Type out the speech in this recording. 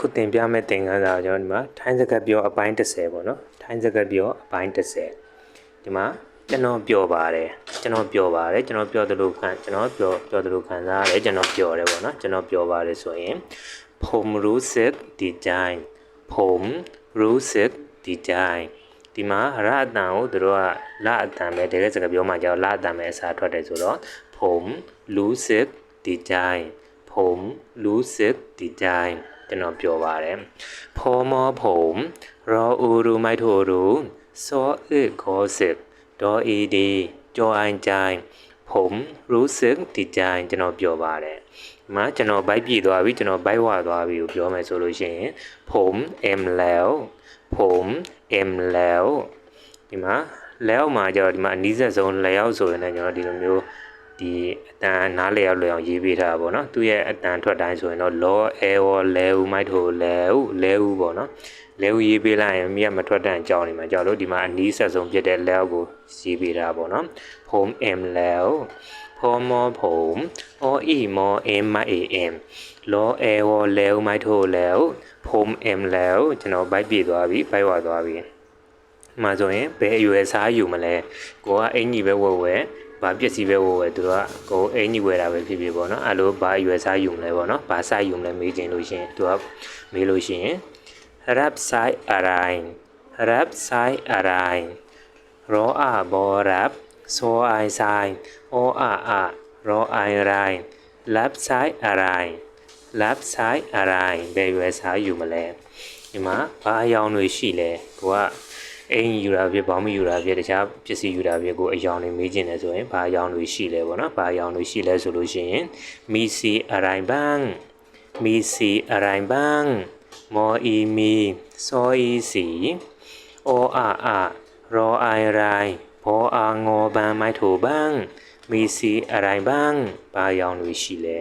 ခုတင်ပြမယ့်သင်ခန်းစာကျွန်တော်ဒီမှာထိုင်းစကားပြောအပိုင်း30ပေါ့နော်ထိုင်းစကားပြောအပိုင်း30ဒီမှာကျွန်တော်ပြောပါတယ်ကျွန်တော်ပြောသလိုခံကျွန်တော်ပြောသလိုခံစားရတယ်ကျွန်တော်ပြောတယ်ပေါ့နော်ကျွန်တော်ပြောပါတယ်ဆိုရင်ผมรู้สึกดีใจผมรู้สึกดีใจဒီမှာရအတန်ကိုတို့ကလအတန်ပဲတကယ်စကားပြောမှကြောက်လအတန်ပဲအစားထွက်တယ်ဆိုတော့ผมรู้สึกดีใจผมรู้สึกดีใจကျွန်တော်ပြောပါတယ်พอมอผมรออูรูไม่โทรูซออึขอสึกดออีดีจอไอใจผมรู้สึกดีใจကျွန်တော်ပြောပါတယ်ဒီမှာကျွန်တော်ဘိုက်ပြည့်သွားပြီကျွန်တော်ဘိုက်ဝသွားပြီကိုပြောမယ်ဆိုလို့ရှိရင်ผมเอ็มแล้วผมเอ็มแล้วဒီမှာแล้วမှာကျတော့ဒီမှာအနီးစပ်ဆုံးแล้วဆိုရင်လည်းကျွန်တော်ဒီလိုမျိုးဒီအတန်နားလည်အောင်လွယ်အောင်ရေးပေးထားပါဘောနော်သူရဲ့အတန်ထွက်တိုင်းဆိုရင်တော့လောအဲဝလဲဦးမိုက်ထိုလဲဦးပေါ့နော်လဲဦးရေးပေးလိုက်ရင်မိကမထွက်တဲ့အကြောင်းနေမှာကြောက်လို့ဒီမှာအနီးဆက်ဆုံးဖြစ်တဲ့လဲကိုရေးပေးထားပါဘောနော်ผมเอ็มแล้วพอมอผมออีมอเอ็มมาเอ็มလောအဲဝလဲဦးမိုက်ထိုแล้วผมเอ็มแล้วကျွန်တော်ဘိုက်ပြေသွားပြီဘိုက်ဝသွားပြီမှာဆိုရင်ဘယ်အရွယ်စားယူမလဲကိုကအင်ကြီးပဲဝယ်ဘာပစ္စည်းပဲဝယ်သူတို့ကကိုအင်ကြီးဝယ်တာပဲဖြစ်ဖြစ်ပေါ့နော်အဲ့လိုဘာရွယ်စားယူမလဲပေါ့နော်ဘာစားယူမလဲမေးခြင်းလို့ရှိရင်သူကမေးလို့ရှိရင် rap sai arai rap sai arai ro a bo rap so ai sai o a ro ai rai rap sai arai rap sai arai ဘယ်ရွယ်စားယူမလဲဒီမှာဘာအယောင်တွေရှိလဲကိုကအင်ယူတာဖြစ်ဘာမယူတာဖြစ်တခြားပစ္စည်းယူတာဖြစ်ကိုအယောင်တွေမေးခြင်းလဲဆိုရင်ဘာအယောင်တွေရှိလဲပေါ့နော်ဘာအယောင်တွေရှိလဲဆိုလို့ရှိရင်မီစီအရိုင်ဘန်းမီစီအရိုင်ဘန်းမော်အီမီစောအီစီအောအာရောအိုင်ရိုင်ဘောအာငောဘန်းမိုက်ထိုဘန်းမီစီအရိုင်ဘန်းဘာအယောင်တွေရှိလဲ